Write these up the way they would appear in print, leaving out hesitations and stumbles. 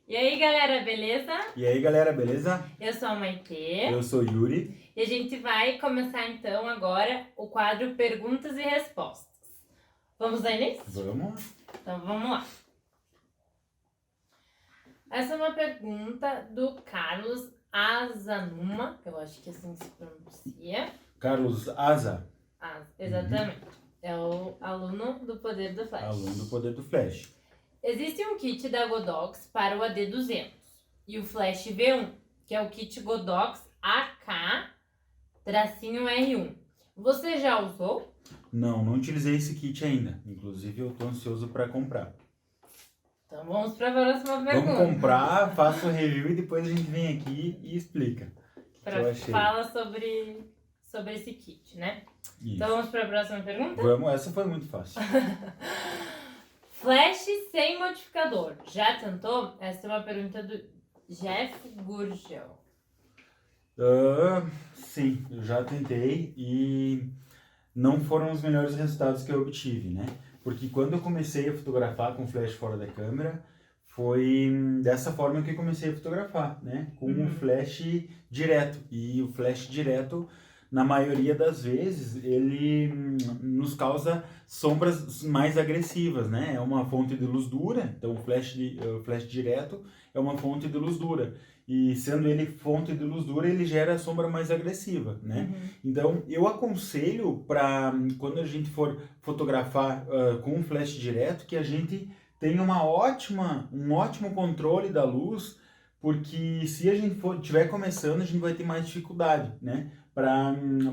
E aí, galera, beleza? E aí, galera, beleza? Eu sou a Maitê. Eu sou o Yuri. E a gente vai começar então agora o quadro Perguntas e Respostas. Vamos dar início? Vamos. Então vamos lá. Essa é uma pergunta do Carlos Azanuma, eu acho que assim se pronuncia. Carlos Aza, Exatamente. É o aluno do Poder do Flash. aluno do Poder do Flash. Existe um kit da Godox para o AD200 e o Flash V1, que é o kit Godox AK-R1. Você já usou? Não utilizei esse kit ainda. Inclusive, eu tô ansioso para comprar. Então vamos para a próxima pergunta. Vamos comprar, faço o review e depois a gente vem aqui e explica o que eu achei. Fala sobre esse kit, né? Isso. Então vamos para a próxima pergunta? Vamos, essa foi muito fácil. Flash sem modificador. Já tentou? Essa é uma pergunta do Jeff Gurgel. Sim, eu já tentei e não foram os melhores resultados que eu obtive, né? Porque quando eu comecei a fotografar com flash fora da câmera, foi dessa forma que eu comecei a fotografar, né? Com o flash direto. E o flash direto, na maioria das vezes, ele nos causa sombras mais agressivas, né? É uma fonte de luz dura, então o flash direto é uma fonte de luz dura. E sendo ele fonte de luz dura, ele gera a sombra mais agressiva, né? Então, eu aconselho para quando a gente for fotografar com um flash direto, que a gente tenha um ótimo controle da luz, porque se a gente estiver começando, a gente vai ter mais dificuldade, né?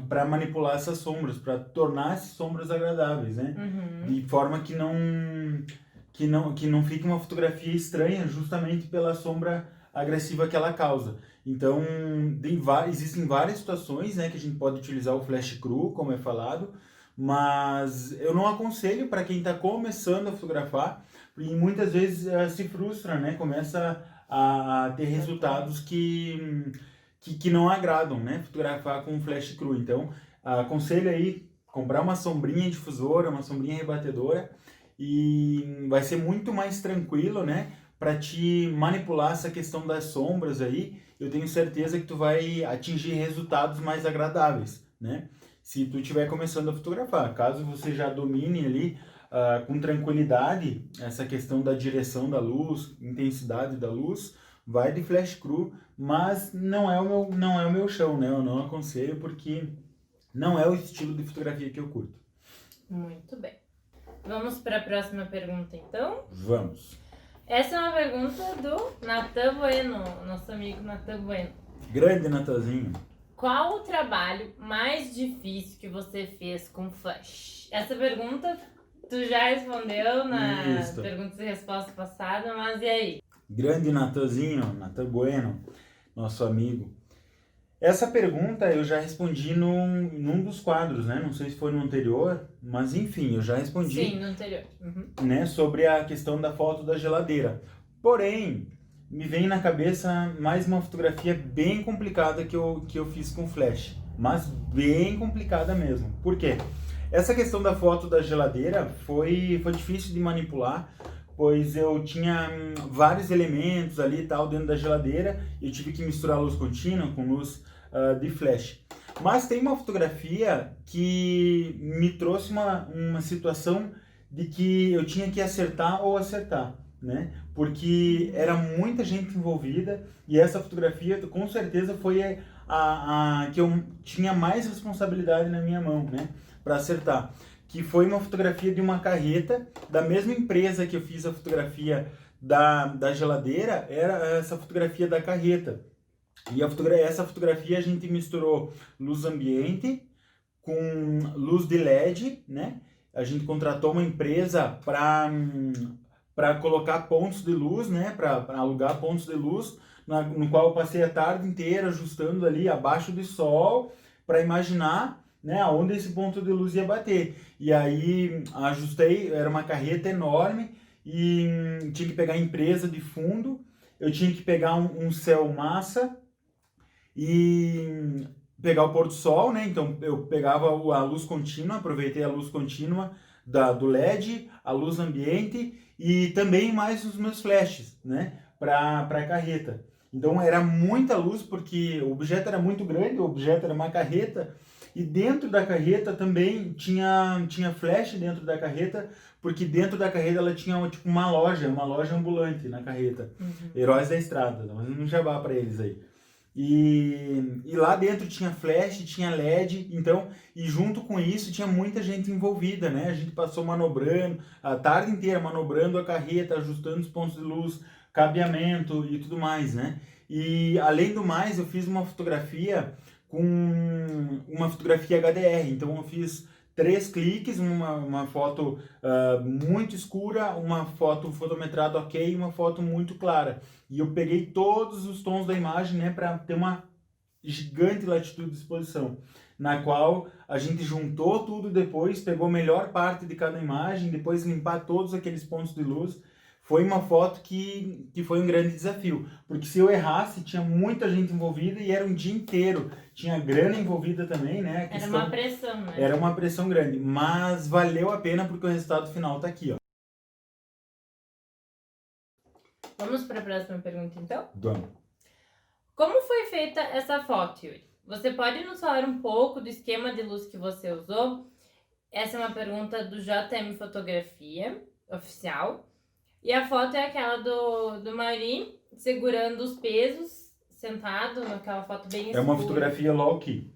Para manipular essas sombras, para tornar essas sombras agradáveis, né? De forma que não fique uma fotografia estranha, justamente pela sombra agressiva que ela causa. Então, existem várias situações, né, que a gente pode utilizar o flash cru, como é falado, mas eu não aconselho para quem está começando a fotografar, e muitas vezes se frustra, né, começa a ter resultados que não agradam, né, fotografar com flash cru. Então, aconselho aí comprar uma sombrinha difusora, uma sombrinha rebatedora, e vai ser muito mais tranquilo, né, para te manipular essa questão das sombras aí. Eu tenho certeza que tu vai atingir resultados mais agradáveis, né? Se tu estiver começando a fotografar. Caso você já domine ali com tranquilidade essa questão da direção da luz, intensidade da luz, vai de flash cru, mas não é o meu chão, né? Eu não aconselho porque não é o estilo de fotografia que eu curto. Muito bem. Vamos para a próxima pergunta, então? Vamos. Essa é uma pergunta do Natan Bueno, nosso amigo Natan Bueno. Grande Natanzinho. Qual o trabalho mais difícil que você fez com flash? Essa pergunta tu já respondeu na perguntas e respostas passada, mas e aí? Grande Natanzinho, Natan Bueno, nosso amigo. Essa pergunta eu já respondi num dos quadros, né? Não sei se foi no anterior, mas enfim, eu já respondi. Sim, no anterior. Né, sobre a questão da foto da geladeira. Porém, me vem na cabeça mais uma fotografia bem complicada que eu fiz com flash. Mas bem complicada mesmo. Por quê? Essa questão da foto da geladeira foi difícil de manipular, pois eu tinha vários elementos ali e tal dentro da geladeira e eu tive que misturar luz contínua com luz de flash. Mas tem uma fotografia que me trouxe uma situação de que eu tinha que acertar, né? Porque era muita gente envolvida e essa fotografia com certeza foi a que eu tinha mais responsabilidade na minha mão, né? Para acertar. Que foi uma fotografia de uma carreta, da mesma empresa que eu fiz a fotografia da geladeira, era essa fotografia da carreta. E essa fotografia a gente misturou luz ambiente com luz de LED, né? A gente contratou uma empresa para colocar pontos de luz, né? Para alugar pontos de luz, no qual eu passei a tarde inteira ajustando ali abaixo do sol, para imaginar, né, aonde esse ponto de luz ia bater. E aí ajustei, era uma carreta enorme e tinha que pegar a empresa de fundo, eu tinha que pegar um céu massa e pegar o pôr do sol, né? Então eu pegava a luz contínua, aproveitei a luz contínua do LED, a luz ambiente e também mais os meus flashes, né? para a carreta. Então era muita luz porque o objeto era muito grande, o objeto era uma carreta, e dentro da carreta também tinha flash dentro da carreta, porque dentro da carreta ela tinha tipo uma loja ambulante na carreta. Heróis da Estrada, mas um jabá para eles aí. E lá dentro tinha flash, tinha LED, então, e junto com isso tinha muita gente envolvida, né? A gente passou manobrando, a tarde inteira manobrando a carreta, ajustando os pontos de luz, cabeamento e tudo mais, né? E além do mais, eu fiz uma fotografia com uma fotografia HDR, então eu fiz 3 cliques, uma foto muito escura, uma foto fotometrada ok e uma foto muito clara. E eu peguei todos os tons da imagem, né, para ter uma gigante latitude de exposição, na qual a gente juntou tudo depois, pegou a melhor parte de cada imagem, depois limpar todos aqueles pontos de luz. Foi uma foto que foi um grande desafio, porque se eu errasse, tinha muita gente envolvida e era um dia inteiro. Tinha grana envolvida também, né? Era uma pressão, né? Era uma pressão grande, mas valeu a pena porque o resultado final tá aqui, ó. Vamos para a próxima pergunta, então? Vamos. Como foi feita essa foto, Yuri? Você pode nos falar um pouco do esquema de luz que você usou? Essa é uma pergunta do JM Fotografia, oficial. E a foto é aquela do Mauri segurando os pesos, sentado naquela foto bem escura. É uma fotografia low-key,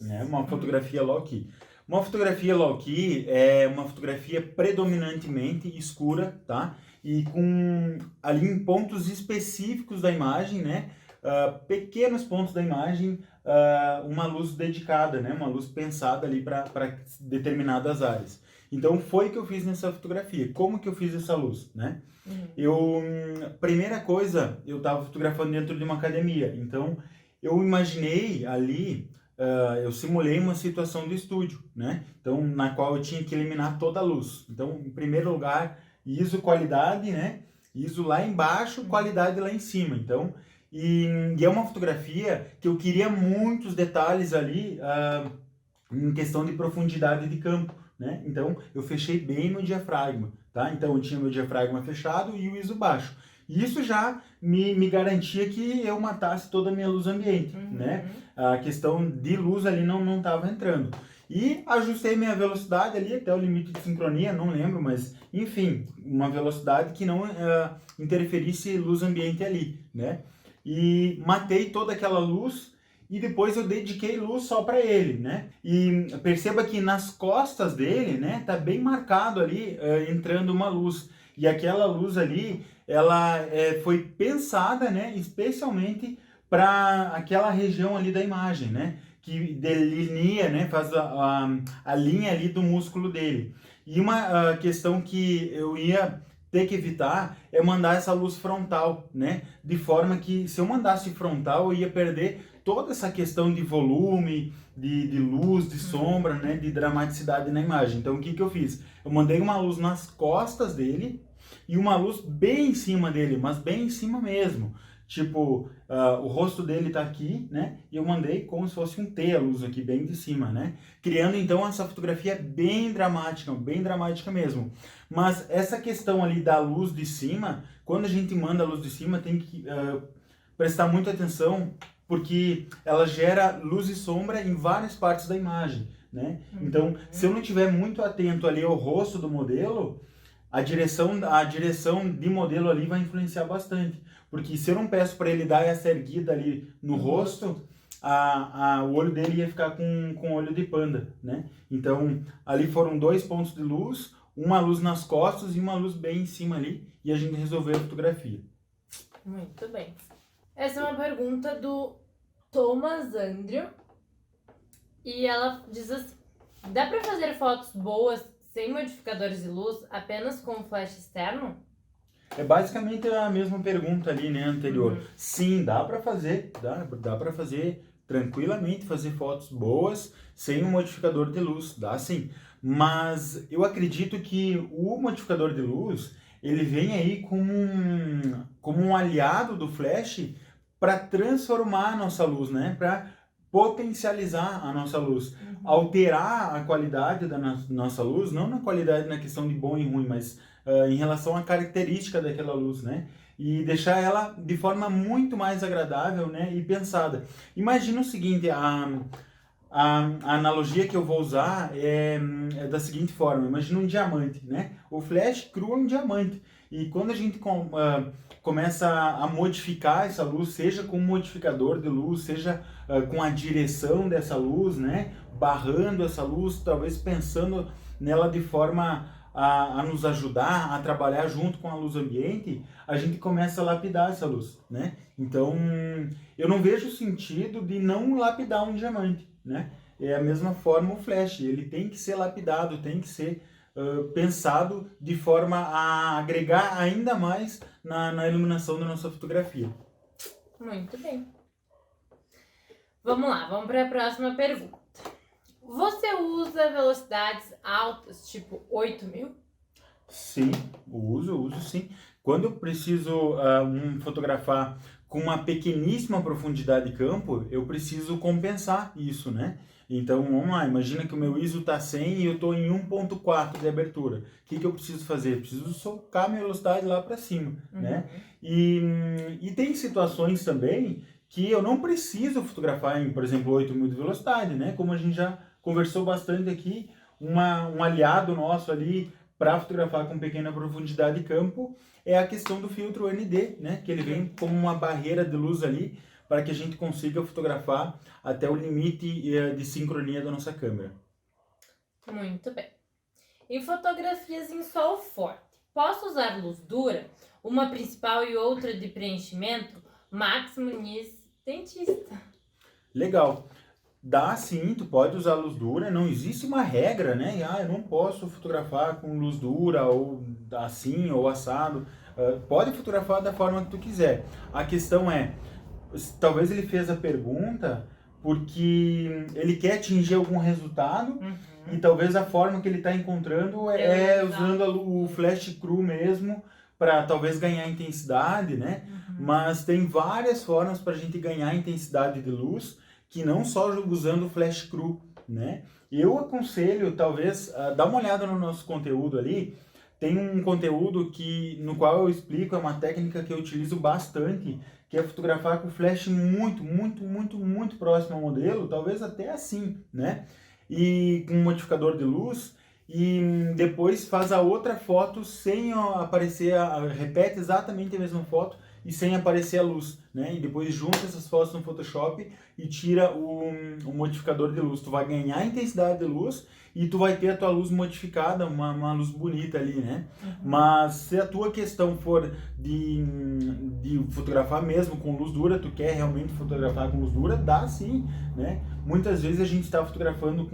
né? Uma fotografia low-key. Uma fotografia low-key é uma fotografia predominantemente escura, tá? E com ali em pontos específicos da imagem, né? Pequenos pontos da imagem, uma luz dedicada, né? Uma luz pensada ali para determinadas áreas. Então foi o que eu fiz nessa fotografia. Como que eu fiz essa luz, né? Primeira coisa, eu estava fotografando dentro de uma academia. Então eu imaginei ali, eu simulei uma situação do estúdio, né? Então na qual eu tinha que eliminar toda a luz. Então em primeiro lugar, ISO qualidade, né? ISO lá embaixo, qualidade lá em cima. Então e é uma fotografia que eu queria muitos detalhes ali em questão de profundidade de campo, né? Então eu fechei bem no diafragma, tá? Então eu tinha meu diafragma fechado e o ISO baixo. E isso já me garantia que eu matasse toda a minha luz ambiente, né? A questão de luz ali não estava entrando. E ajustei minha velocidade ali até o limite de sincronia, não lembro, mas enfim, uma velocidade que não interferisse luz ambiente ali, né? E matei toda aquela luz e depois eu dediquei luz só para ele, né? E perceba que nas costas dele, né, tá bem marcado ali entrando uma luz. E aquela luz ali, ela foi pensada, né, especialmente para aquela região ali da imagem, né? Que delinea, né, faz a linha ali do músculo dele. E uma questão que eu ia ter que evitar é mandar essa luz frontal, né? De forma que se eu mandasse frontal, eu ia perder toda essa questão de volume, de luz, de sombra, né? De dramaticidade na imagem. Então o que eu fiz? Eu mandei uma luz nas costas dele e uma luz bem em cima dele, mas bem em cima mesmo. Tipo, o rosto dele tá aqui, né? E eu mandei como se fosse um T a luz aqui, bem de cima, né? Criando, então, essa fotografia bem dramática mesmo. Mas essa questão ali da luz de cima, quando a gente manda a luz de cima, tem que prestar muita atenção, porque ela gera luz e sombra em várias partes da imagem, né? Então, se eu não estiver muito atento ali ao rosto do modelo, a direção de modelo ali vai influenciar bastante. Porque se eu não peço para ele dar essa erguida ali no rosto, o olho dele ia ficar com olho de panda, né? Então, ali foram 2 pontos de luz, uma luz nas costas e uma luz bem em cima ali, e a gente resolveu a fotografia. Muito bem. Essa é uma pergunta do Thomas Andrew, e ela diz assim: dá para fazer fotos boas sem modificadores de luz, apenas com flash externo? É basicamente a mesma pergunta ali, né, anterior. Sim, dá para fazer, dá para fazer tranquilamente, fazer fotos boas sem um modificador de luz, dá sim. Mas eu acredito que o modificador de luz, ele vem aí como um aliado do flash para transformar a nossa luz, né, para potencializar a nossa luz, alterar a qualidade da nossa luz, não na qualidade na questão de bom e ruim, mas em relação à característica daquela luz, né? e deixar ela de forma muito mais agradável, né, e pensada. Imagina o seguinte, a analogia que eu vou usar é da seguinte forma: imagina um diamante, né? O flash cru é um diamante. E quando a gente começa a modificar essa luz, seja com um modificador de luz, seja com a direção dessa luz, né? Barrando essa luz, talvez pensando nela de forma a nos ajudar a trabalhar junto com a luz ambiente, a gente começa a lapidar essa luz, né? Então, eu não vejo sentido de não lapidar um diamante, né? É a mesma forma o flash, ele tem que ser lapidado, tem que ser pensado de forma a agregar ainda mais na iluminação da nossa fotografia. Muito bem. Vamos lá, vamos para a próxima pergunta. Você usa velocidades altas, tipo 8.000? Sim, uso sim. Quando eu preciso fotografar com uma pequeníssima profundidade de campo, eu preciso compensar isso, né? Então, vamos lá, imagina que o meu ISO está 100 e eu estou em 1.4 de abertura. O que eu preciso fazer? Eu preciso socar minha velocidade lá para cima, né? E tem situações também que eu não preciso fotografar em, por exemplo, 8.000 de velocidade, né? Como a gente já conversou bastante aqui, um aliado nosso ali para fotografar com pequena profundidade de campo é a questão do filtro ND, né? Que ele vem como uma barreira de luz ali para que a gente consiga fotografar até o limite de sincronia da nossa câmera. Muito bem. Em fotografias em sol forte, posso usar luz dura, uma principal e outra de preenchimento? Max Muniz, dentista. Legal. Dá sim, tu pode usar luz dura, não existe uma regra, né? Eu não posso fotografar com luz dura, ou assim, ou assado. Pode fotografar da forma que tu quiser. A questão é, talvez ele fez a pergunta porque ele quer atingir algum resultado e talvez a forma que ele está encontrando é usando o flash cru mesmo para talvez ganhar intensidade, né? Mas tem várias formas para a gente ganhar intensidade de luz, que não só usando o flash cru, né? Eu aconselho, talvez, dar uma olhada no nosso conteúdo ali. Tem um conteúdo no qual eu explico, é uma técnica que eu utilizo bastante, que é fotografar com flash muito próximo ao modelo, talvez até assim, né? E com um modificador de luz, e depois faz a outra foto sem aparecer, repete exatamente a mesma foto, e sem aparecer a luz, né? E depois junta essas fotos no Photoshop e tira o modificador de luz. Tu vai ganhar intensidade de luz e tu vai ter a tua luz modificada, uma luz bonita ali, né? Mas se a tua questão for de fotografar mesmo com luz dura, tu quer realmente fotografar com luz dura, dá sim, né? Muitas vezes a gente está fotografando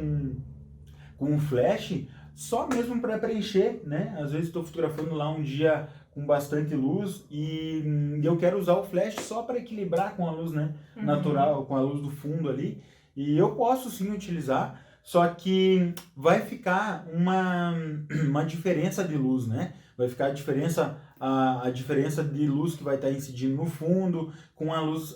com um flash só mesmo para preencher, né? Às vezes estou fotografando lá um dia com bastante luz e eu quero usar o flash só para equilibrar com a luz, né, natural, com a luz do fundo ali, e eu posso sim utilizar, só que vai ficar uma diferença de luz, né? Vai ficar a diferença de luz que vai estar incidindo no fundo com a luz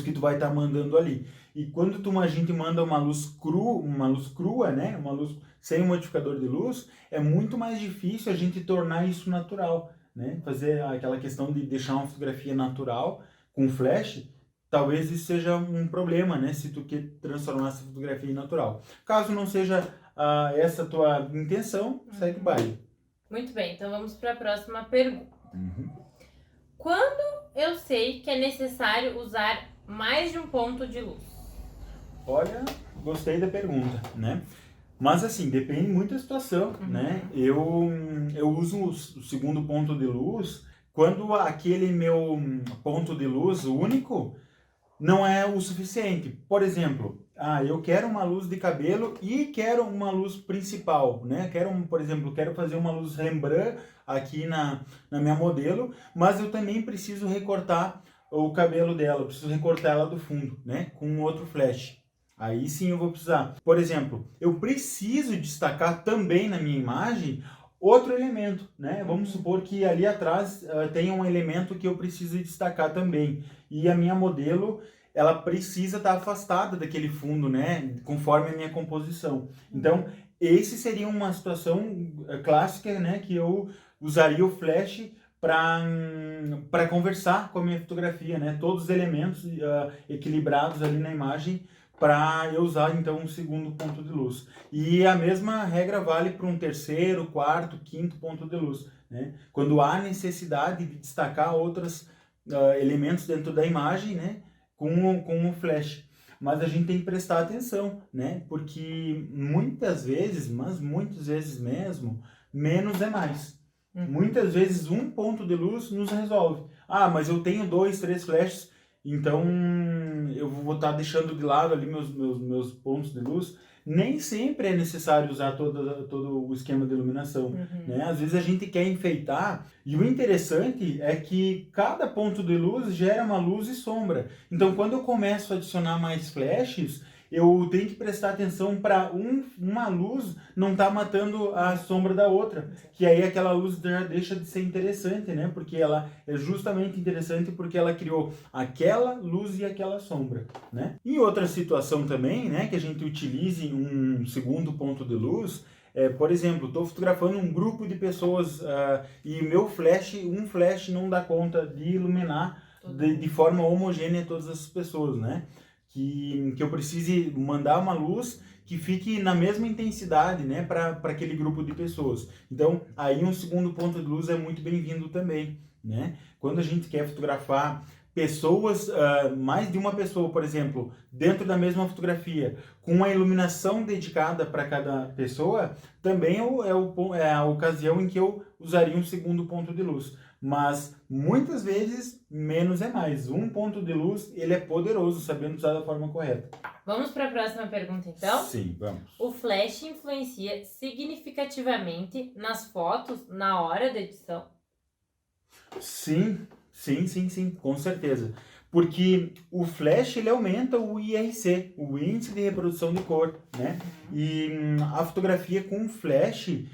que tu vai estar mandando ali. E quando a gente manda uma luz crua, né? Uma luz sem um modificador de luz, é muito mais difícil a gente tornar isso natural, né? Fazer aquela questão de deixar uma fotografia natural com flash, talvez isso seja um problema, né? Se tu quer transformar essa fotografia em natural. Caso não seja essa a tua intenção, segue o baile. Muito bem, então vamos para a próxima pergunta. Quando eu sei que é necessário usar mais de um ponto de luz? Olha, gostei da pergunta, né? Mas assim, depende muito da situação, né? Eu uso o segundo ponto de luz quando aquele meu ponto de luz único não é o suficiente. Por exemplo, eu quero uma luz de cabelo e quero uma luz principal, né? Por exemplo, quero fazer uma luz Rembrandt aqui na minha modelo, mas eu também preciso recortar o cabelo dela, eu preciso recortar ela do fundo, né? Com outro flash. Aí sim eu vou precisar. Por exemplo, eu preciso destacar também na minha imagem outro elemento, né? Vamos supor que ali atrás tem um elemento que eu preciso destacar também. E a minha modelo, ela precisa estar afastada daquele fundo, né? Conforme a minha composição. Então, esse seria uma situação clássica, né? Que eu usaria o flash para conversar com a minha fotografia, né? Todos os elementos equilibrados ali na imagem para eu usar então um segundo ponto de luz. E a mesma regra vale para um terceiro, quarto, quinto ponto de luz, né? Quando há necessidade de destacar outros elementos dentro da imagem, né? Com o flash. Mas a gente tem que prestar atenção, né? Porque muitas vezes, mas muitas vezes mesmo, menos é mais. Muitas vezes um ponto de luz nos resolve. Ah, mas eu tenho 2, 3 flashes, então eu vou estar deixando de lado ali meus pontos de luz. Nem sempre é necessário usar todo o esquema de iluminação, né? Às vezes a gente quer enfeitar, e o interessante é que cada ponto de luz gera uma luz e sombra. Então, quando eu começo a adicionar mais flashes, eu tenho que prestar atenção para uma luz não estar matando a sombra da outra, que aí aquela luz já deixa de ser interessante, né? Porque ela é justamente interessante porque ela criou aquela luz e aquela sombra, né? Em outra situação também, né, que a gente utilize um segundo ponto de luz, por exemplo, estou fotografando um grupo de pessoas e um flash não dá conta de iluminar de forma homogênea todas as pessoas, né? Que eu precise mandar uma luz que fique na mesma intensidade, né, para aquele grupo de pessoas. Então, aí um segundo ponto de luz é muito bem-vindo também, né? Quando a gente quer fotografar pessoas, mais de uma pessoa, por exemplo, dentro da mesma fotografia, com uma iluminação dedicada para cada pessoa, também é a ocasião em que eu usaria um segundo ponto de luz. Mas muitas vezes menos é mais. Um ponto de luz, ele é poderoso, sabendo usar da forma correta. Vamos para a próxima pergunta, então? Sim, vamos. O flash influencia significativamente nas fotos na hora da edição? Sim, com certeza. Porque o flash, ele aumenta o IRC, o índice de reprodução de cor, né? E a fotografia com flash,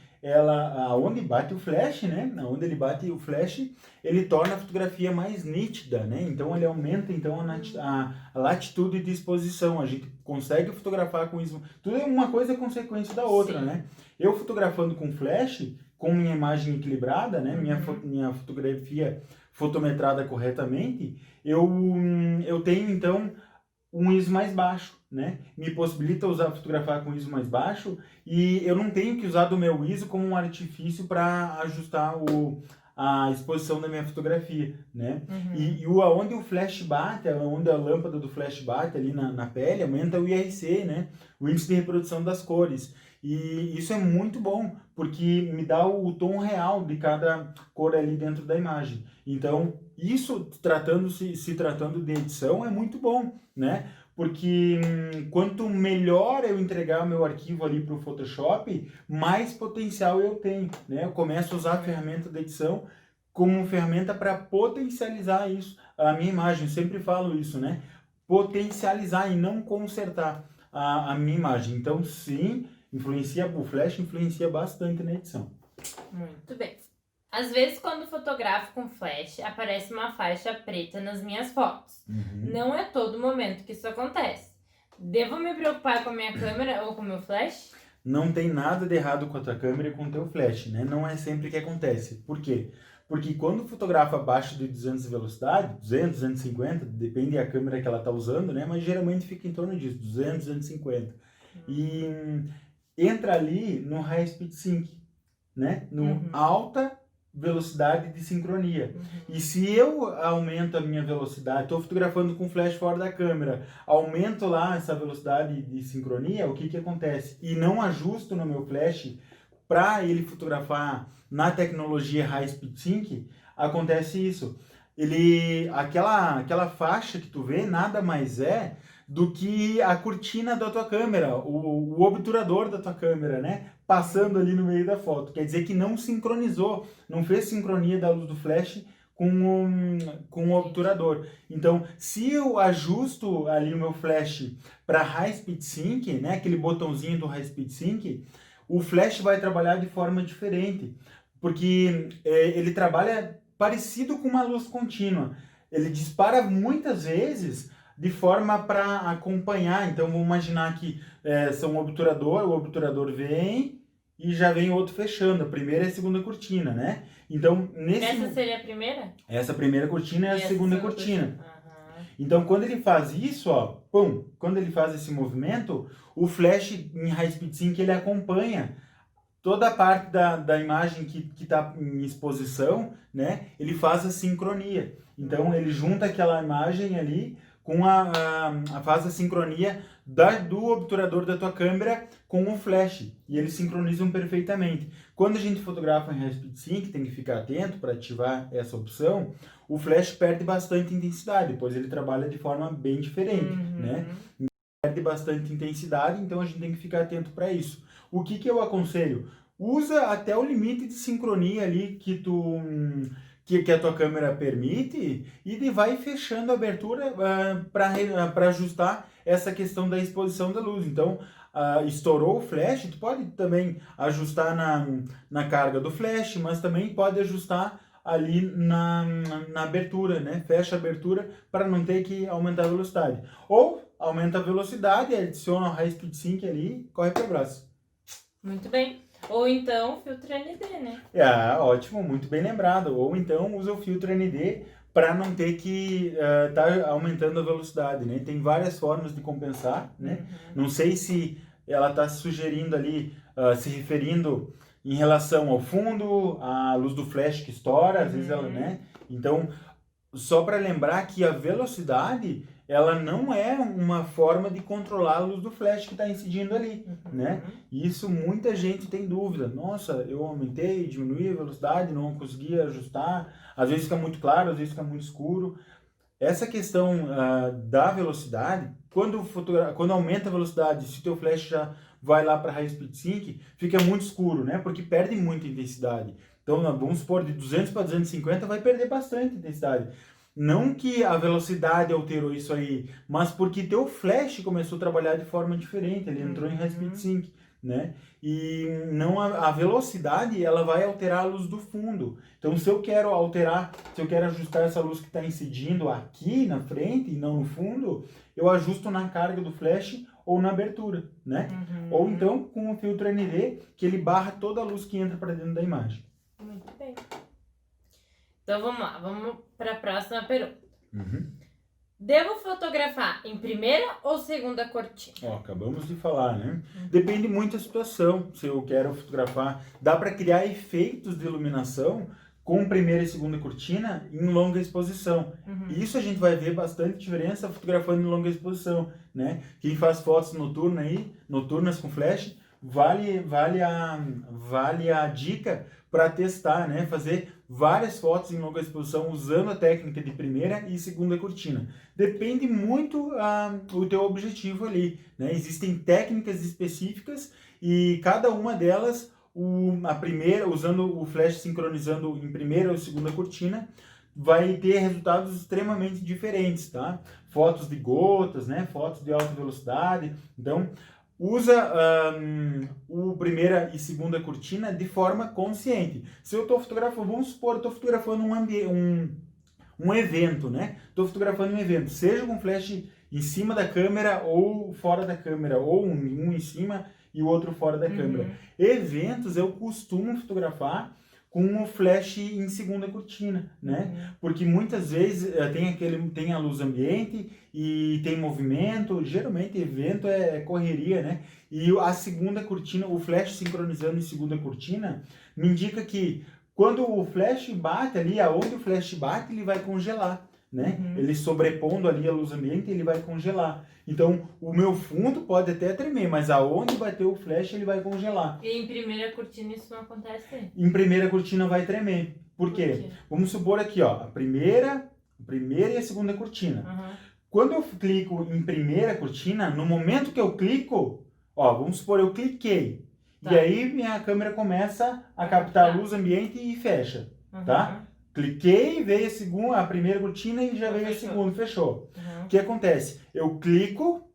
aonde bate o flash, né? Aonde ele bate o flash, ele torna a fotografia mais nítida, né? Então ele aumenta então a latitude de exposição. A gente consegue fotografar com isso. Tudo é uma coisa consequência da outra, né? Eu fotografando com flash, com minha imagem equilibrada, né? Minha fotografia fotometrada corretamente, eu tenho então um ISO mais baixo, né? Me possibilita fotografar com ISO mais baixo e eu não tenho que usar do meu ISO como um artifício para ajustar a exposição da minha fotografia, né? E onde o flash bate, onde a lâmpada do flash bate ali na pele, aumenta o IRC, né? O índice de reprodução das cores. E isso é muito bom, porque me dá o tom real de cada cor ali dentro da imagem. Então, isso, se tratando de edição, é muito bom, né? Porque quanto melhor eu entregar o meu arquivo ali para o Photoshop, mais potencial eu tenho, né? Eu começo a usar a ferramenta de edição como ferramenta para potencializar isso, a minha imagem. Eu sempre falo isso, né? Potencializar e não consertar a minha imagem. Então, sim, o flash influencia bastante na edição. Muito bem. Às vezes, quando fotografo com flash, aparece uma faixa preta nas minhas fotos. Não é todo momento que isso acontece. Devo me preocupar com a minha câmera ou com o meu flash? Não tem nada de errado com a tua câmera e com o teu flash, né? Não é sempre que acontece. Por quê? Porque quando fotografa abaixo de 200 de velocidade, 200, 250, depende da câmera que ela está usando, né? Mas geralmente fica em torno disso, 200, 250. E entra ali no High Speed Sync, né? No alta velocidade de sincronia. E se eu aumento a minha velocidade, estou fotografando com flash fora da câmera, aumento lá essa velocidade de sincronia, o que acontece? E não ajusto no meu flash para ele fotografar na tecnologia High Speed Sync, acontece isso. Aquela faixa que tu vê nada mais é do que a cortina da tua câmera, o obturador da tua câmera, né? Passando ali no meio da foto. Quer dizer que não sincronizou, não fez sincronia da luz do flash com o obturador. Então, se eu ajusto ali o meu flash para High Speed Sync, né? Aquele botãozinho do High Speed Sync, o flash vai trabalhar de forma diferente, porque ele trabalha parecido com uma luz contínua. Ele dispara muitas vezes de forma para acompanhar. Então, vamos imaginar que são o obturador vem e já vem outro fechando, a primeira e a segunda cortina, né? Então, Essa seria a primeira? essa primeira cortina é a essa segunda cortina. Aham. Então, quando ele faz isso, ó, pum, quando ele faz esse movimento, o flash em High Speed Sync ele acompanha toda a parte da imagem que está em exposição, né? Ele faz a sincronia. Então, ele junta aquela imagem ali com faz a sincronia do obturador da tua câmera com o flash. E eles sincronizam perfeitamente. Quando a gente fotografa em High Speed Sync, tem que ficar atento para ativar essa opção, o flash perde bastante intensidade, pois ele trabalha de forma bem diferente, né? Perde bastante intensidade, então a gente tem que ficar atento para isso. O que eu aconselho? Usa até o limite de sincronia ali que a tua câmera permite e vai fechando a abertura para ajustar essa questão da exposição da luz. Então, estourou o flash, tu pode também ajustar na carga do flash, mas também pode ajustar ali na abertura, né? Fecha a abertura para não ter que aumentar a velocidade. Ou aumenta a velocidade, adiciona o High Speed Sync ali e corre para o braço. Muito bem. Ou então filtro ND, né? Ótimo, muito bem lembrado. Ou então usa o filtro ND para não ter que tá aumentando a velocidade, né? Tem várias formas de compensar, né? Não sei se ela está sugerindo ali, se referindo em relação ao fundo, à luz do flash que estoura, às vezes ela, né? Então, só para lembrar que a velocidade, ela não é uma forma de controlar a luz do flash que está incidindo ali, né? E isso muita gente tem dúvida. Nossa, eu aumentei, diminuí a velocidade, não consegui ajustar. Às vezes fica muito claro, às vezes fica muito escuro. Essa questão da velocidade, quando aumenta a velocidade, se o teu flash já vai lá para High Speed Sync, fica muito escuro, né? Porque perde muita intensidade. Então, vamos supor, de 200 para 250 vai perder bastante intensidade. Não que a velocidade alterou isso aí, mas porque teu flash começou a trabalhar de forma diferente, ele entrou em High Speed Sync, né? E não a velocidade, ela vai alterar a luz do fundo. Então, se eu quero ajustar essa luz que está incidindo aqui na frente e não no fundo, eu ajusto na carga do flash ou na abertura, né? Ou então com o filtro ND, que ele barra toda a luz que entra para dentro da imagem. Muito bem. Então vamos lá, vamos para a próxima pergunta. Devo fotografar em primeira ou segunda cortina? Acabamos de falar, né? Depende muito da situação. Se eu quero fotografar, dá para criar efeitos de iluminação com primeira e segunda cortina em longa exposição. E isso a gente vai ver bastante diferença fotografando em longa exposição, né? Quem faz fotos noturnas com flash, vale a dica para testar, né? Fazer várias fotos em longa exposição usando a técnica de primeira e segunda cortina. Depende muito o teu objetivo ali, né? Existem técnicas específicas e cada uma delas, a primeira, usando o flash sincronizando em primeira ou segunda cortina, vai ter resultados extremamente diferentes, tá? Fotos de gotas, né? Fotos de alta velocidade. Então, usa o primeira e segunda cortina de forma consciente. Se eu estou fotografando, vamos supor, eu estou fotografando um evento, né? Estou fotografando um evento, seja com flash em cima da câmera ou fora da câmera, ou um em cima e o outro fora da câmera. Eventos eu costumo fotografar com o flash em segunda cortina, né? Porque muitas vezes tem a luz ambiente e tem movimento, geralmente evento é correria, né? E a segunda cortina, o flash sincronizando em segunda cortina, me indica que quando o flash bate ali, aonde o flash bate, ele vai congelar, né? Ele sobrepondo ali a luz ambiente, ele vai congelar. Então, o meu fundo pode até tremer, mas aonde bater o flash, ele vai congelar. E em primeira cortina isso não acontece? Em primeira cortina vai tremer. Por quê? Vamos supor aqui, ó, a primeira e a segunda cortina. Quando eu clico em primeira cortina, no momento que eu clico, ó, vamos supor, eu cliquei. Tá. E aí minha câmera começa a captar a luz ambiente e fecha, tá? Cliquei, veio a primeira cortina e já veio a segunda, fechou. O que acontece? Eu clico,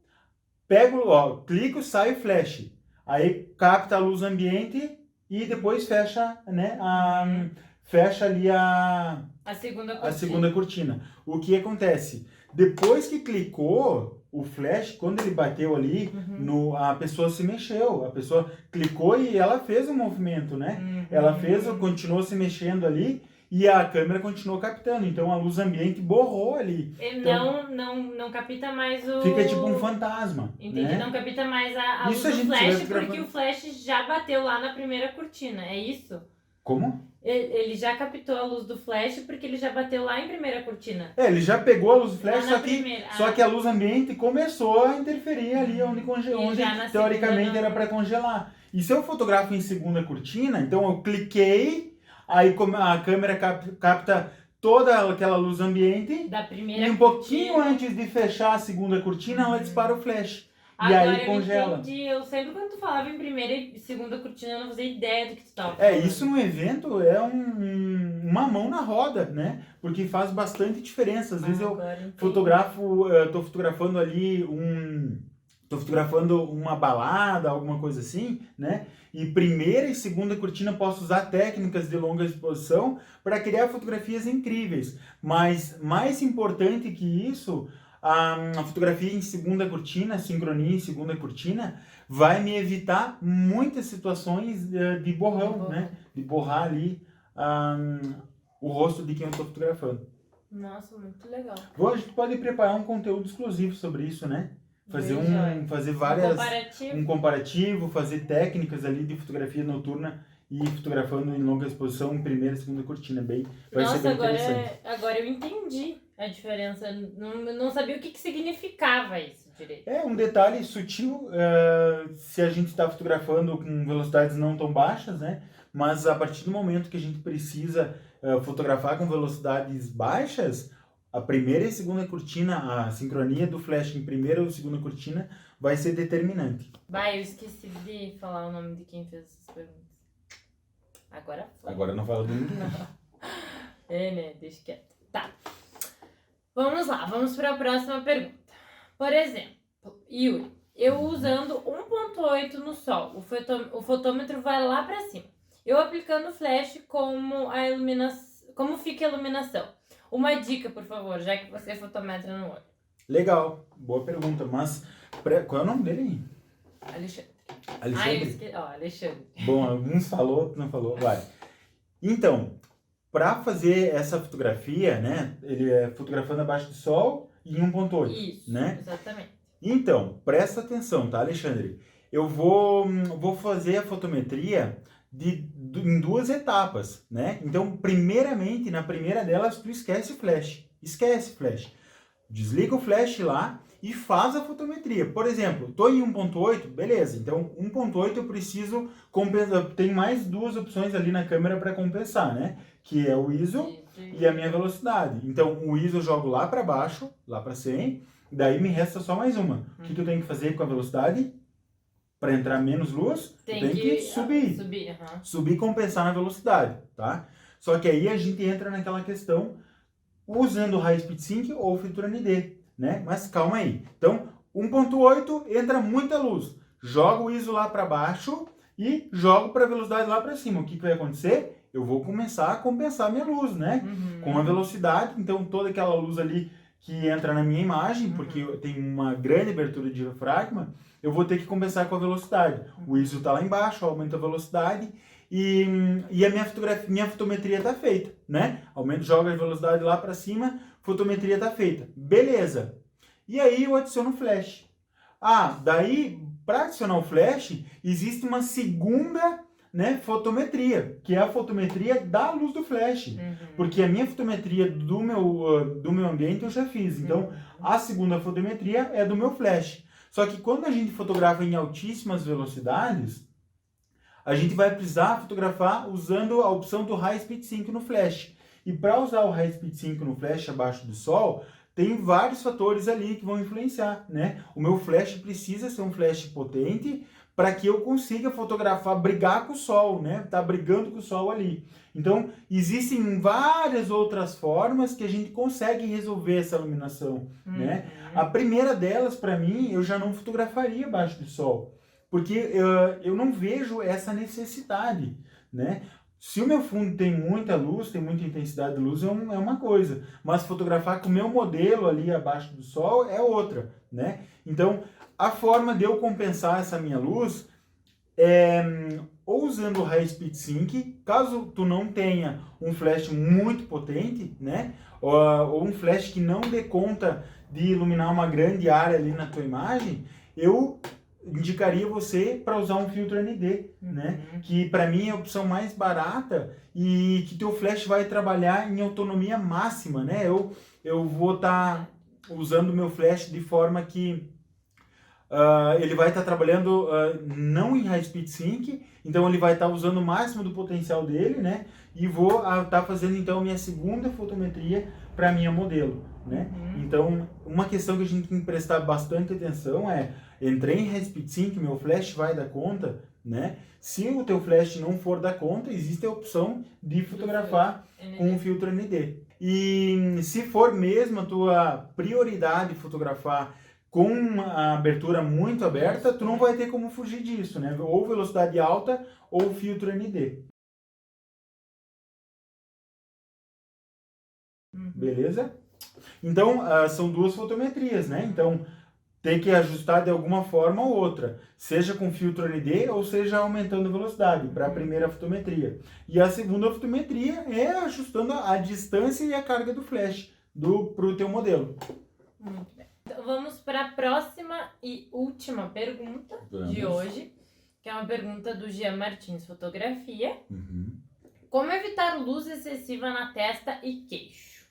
clico, sai o flash. Aí capta a luz ambiente e depois fecha, né, fecha ali a segunda a cortina. segunda cortina. O que acontece? Depois que clicou, o flash, quando ele bateu ali, a pessoa se mexeu. A pessoa clicou e ela fez o movimento, né? Ela continuou se mexendo ali e a câmera continuou captando. Então a luz ambiente borrou ali. Então, Não capta mais o... fica tipo um fantasma. Entendi, né? não capta mais a luz Isso a do gente flash, vai gravando. porque o flash já bateu lá na primeira cortina, é isso? Como? Ele já captou a luz do flash porque ele já bateu lá em primeira cortina. Ele já pegou a luz do flash, Lá só que a luz ambiente começou a interferir ali onde teoricamente segunda era para congelar. E se eu fotografo em segunda cortina, então eu cliquei, aí a câmera capta toda aquela luz ambiente da primeira e um pouquinho antes de fechar a segunda cortina, ela dispara o flash. E Agora aí congela. Eu entendi. Eu sempre quando tu falava em primeira e segunda cortina, eu não fazia ideia do que tu tava falando. Isso no evento é uma mão na roda, né? Porque faz bastante diferença. Às vezes eu tô fotografando ali tô fotografando uma balada, alguma coisa assim, né? E primeira e segunda cortina posso usar técnicas de longa exposição para criar fotografias incríveis. Mas mais importante que isso, a fotografia em segunda cortina, sincronia em segunda cortina, vai me evitar muitas situações de borrão, né? De borrar ali o rosto de quem eu estou fotografando. Nossa, muito legal. A gente pode preparar um conteúdo exclusivo sobre isso, né? Fazer um comparativo, fazer técnicas ali de fotografia noturna e fotografando em longa exposição, primeira e segunda cortina, vai ser bem interessante. Agora eu entendi a diferença, não sabia o que significava isso direito. É um detalhe sutil, se a gente está fotografando com velocidades não tão baixas, né? Mas a partir do momento que a gente precisa fotografar com velocidades baixas, a primeira e segunda cortina, a sincronia do flash em primeira ou segunda cortina vai ser determinante. Eu esqueci de falar o nome de quem fez essas perguntas. Agora foi. Agora não fala do ninguém. Né? Deixa quieto. Tá. Vamos lá, vamos para a próxima pergunta. Por exemplo, Yuri, eu usando 1.8 no sol, o fotômetro vai lá para cima. Eu aplicando flash como fica a iluminação? Uma dica, por favor, já que você fotometra no olho. Legal, boa pergunta, mas qual é o nome dele? Alexandre. Alexandre? Alexandre. Bom, alguns falou, outros não falou. Vai. Então, para fazer essa fotografia, né, ele é fotografando abaixo do sol em 1.8. Isso, né? Exatamente. Então, presta atenção, tá, Alexandre? Eu vou fazer a fotometria em duas etapas, né? Então, primeiramente, na primeira delas, tu esquece flash. Esquece flash. Desliga o flash lá e faz a fotometria. Por exemplo, estou em 1.8, beleza. Então, 1.8 eu preciso compensar. Tem mais duas opções ali na câmera para compensar, né? Que é o ISO e a minha velocidade. Então, o ISO eu jogo lá para baixo, lá para 100. Daí me resta só mais uma. O que eu tenho que fazer com a velocidade? Para entrar menos luz, tem que subir. Subir e compensar na velocidade, tá? Só que aí a gente entra naquela questão usando o High Speed Sync ou Filtro ND, né? Mas calma aí. Então, 1.8 entra muita luz. Jogo o ISO lá para baixo e jogo para a velocidade lá para cima. O que vai acontecer? Eu vou começar a compensar minha luz, né? Com a velocidade, então toda aquela luz ali que entra na minha imagem, porque tem uma grande abertura de diafragma, eu vou ter que compensar com a velocidade. O ISO está lá embaixo, aumenta a velocidade e a minha fotometria está feita, né? Joga a velocidade lá para cima, fotometria está feita. Beleza. E aí eu adiciono o flash. Daí, para adicionar o flash, existe uma segunda, né, fotometria, que é a fotometria da luz do flash. Porque a minha fotometria do meu ambiente eu já fiz. Então, a segunda fotometria é do meu flash. Só que quando a gente fotografa em altíssimas velocidades, a gente vai precisar fotografar usando a opção do High Speed Sync no flash. E para usar o High Speed Sync no flash abaixo do sol, tem vários fatores ali que vão influenciar, né? O meu flash precisa ser um flash potente para que eu consiga fotografar, brigar com o sol, né? Tá brigando com o sol ali. Então, existem várias outras formas que a gente consegue resolver essa iluminação, né? A primeira delas, para mim, eu já não fotografaria abaixo do sol, porque eu não vejo essa necessidade, né? Se o meu fundo tem muita luz, tem muita intensidade de luz, é uma coisa. Mas fotografar com o meu modelo ali abaixo do sol é outra, né? Então, a forma de eu compensar essa minha luz é ou usando o High Speed Sync, caso tu não tenha um flash muito potente, né? Ou um flash que não dê conta de iluminar uma grande área ali na tua imagem, eu indicaria você para usar um filtro ND, né? Que para mim é a opção mais barata e que teu flash vai trabalhar em autonomia máxima, né? Eu vou estar usando o meu flash de forma que ele vai estar trabalhando não em High Speed Sync, então ele vai estar usando o máximo do potencial dele, né? E vou estar fazendo então minha segunda fotometria para minha modelo, né? Então, uma questão que a gente tem que prestar bastante atenção é: entrei em High Speed Sync, meu flash vai dar conta, né? Se o teu flash não for dar conta, existe a opção de fotografar com o filtro ND. E se for mesmo a tua prioridade fotografar com a abertura muito aberta, tu não vai ter como fugir disso, né? Ou velocidade alta ou filtro ND. Beleza? Então, são duas fotometrias, né? Então, tem que ajustar de alguma forma ou outra, seja com filtro ND ou seja aumentando a velocidade para a primeira fotometria. E a segunda fotometria é ajustando a distância e a carga do flash para o teu modelo. Muito bem. Então, vamos para a próxima e última pergunta de hoje, que é uma pergunta do Jean Martins Fotografia. Como evitar luz excessiva na testa e queixo?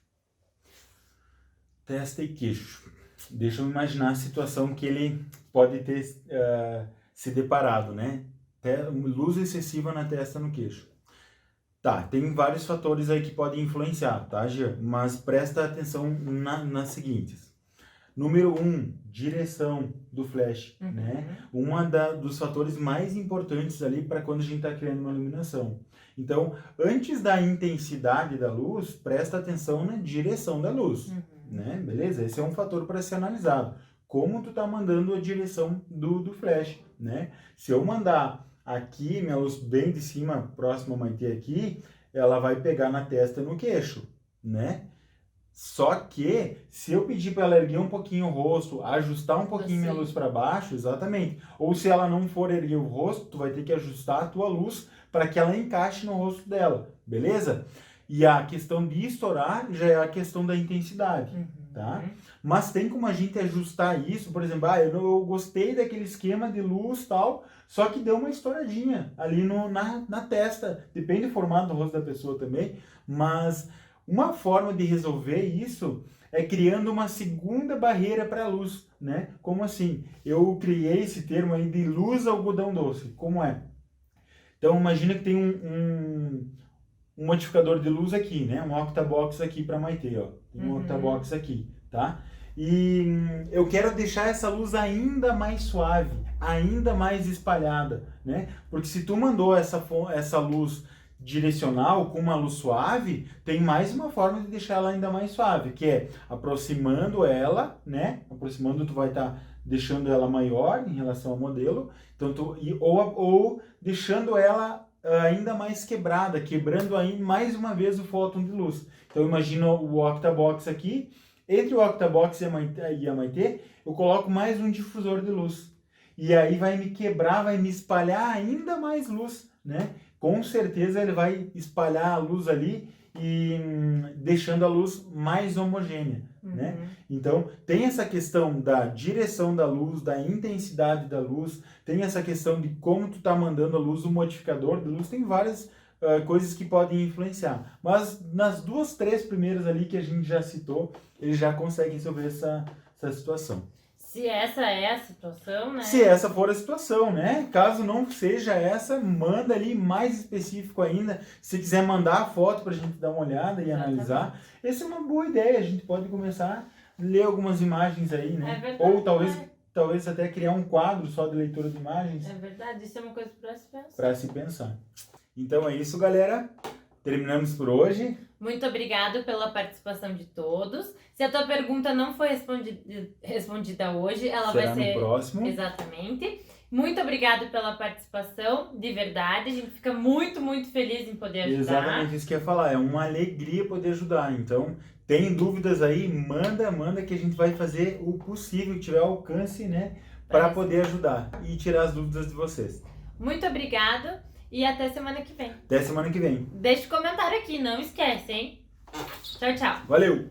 Testa e queixo. Deixa eu imaginar a situação que ele pode ter se deparado, né? Luz excessiva na testa e no queixo. Tá, tem vários fatores aí que podem influenciar, tá, Jean? Mas presta atenção nas seguintes. Número 1, direção do flash, né? Dos fatores mais importantes ali para quando a gente está criando uma iluminação. Então, antes da intensidade da luz, presta atenção na direção da luz, né? Beleza? Esse é um fator para ser analisado. Como tu tá mandando a direção do flash, né? Se eu mandar aqui, minha luz bem de cima, próxima a Maitê aqui, ela vai pegar na testa e no queixo, né? Só que, se eu pedir para ela erguer um pouquinho o rosto, ajustar um pouquinho minha luz para baixo, exatamente. Ou se ela não for erguer o rosto, tu vai ter que ajustar a tua luz para que ela encaixe no rosto dela, beleza? E a questão de estourar já é a questão da intensidade, tá? Mas tem como a gente ajustar isso, por exemplo, eu gostei daquele esquema de luz e tal, só que deu uma estouradinha ali na testa. Depende do formato do rosto da pessoa também, mas uma forma de resolver isso é criando uma segunda barreira para a luz, né? Como assim? Eu criei esse termo aí de luz algodão doce. Como é? Então, imagina que tem um modificador de luz aqui, né? Um octabox aqui para Maitê, ó. Tem um octabox aqui, tá? E eu quero deixar essa luz ainda mais suave, ainda mais espalhada, né? Porque se tu mandou essa luz direcional com uma luz suave, tem mais uma forma de deixar ela ainda mais suave, que é aproximando ela, né? Aproximando, tu vai estar deixando ela maior em relação ao modelo, então ou deixando ela ainda mais quebrada, quebrando aí mais uma vez o fóton de luz. Então imagina o octabox aqui, entre o octabox e a Maitê, eu coloco mais um difusor de luz. E aí vai me quebrar, vai me espalhar ainda mais luz, né? Com certeza ele vai espalhar a luz ali e deixando a luz mais homogênea, né? Então, tem essa questão da direção da luz, da intensidade da luz, tem essa questão de como tu tá mandando a luz, o modificador de luz, tem várias coisas que podem influenciar. Mas nas 2, 3 primeiras ali que a gente já citou, eles já conseguem resolver essa situação. Se essa é a situação, né? Se essa for a situação, né? Caso não seja essa, manda ali mais específico ainda. Se quiser mandar a foto pra gente dar uma olhada e analisar. Essa é uma boa ideia. A gente pode começar a ler algumas imagens aí, né? É verdade, ou talvez até criar um quadro só de leitura de imagens. É verdade, isso é uma coisa para se pensar. Para se pensar. Então é isso, galera. Terminamos por hoje. Muito obrigado pela participação de todos. Se a tua pergunta não foi respondida hoje, ela Será vai ser no próximo. Exatamente. Muito obrigada pela participação, de verdade. A gente fica muito, muito feliz em poder ajudar. Exatamente isso que eu ia falar, é uma alegria poder ajudar. Então, tem dúvidas aí, manda que a gente vai fazer o possível, que tiver alcance, né, para poder ajudar e tirar as dúvidas de vocês. Muito obrigada e até semana que vem. Até semana que vem. Deixa o comentário aqui, não esquece, hein? Tchau, tchau. Valeu!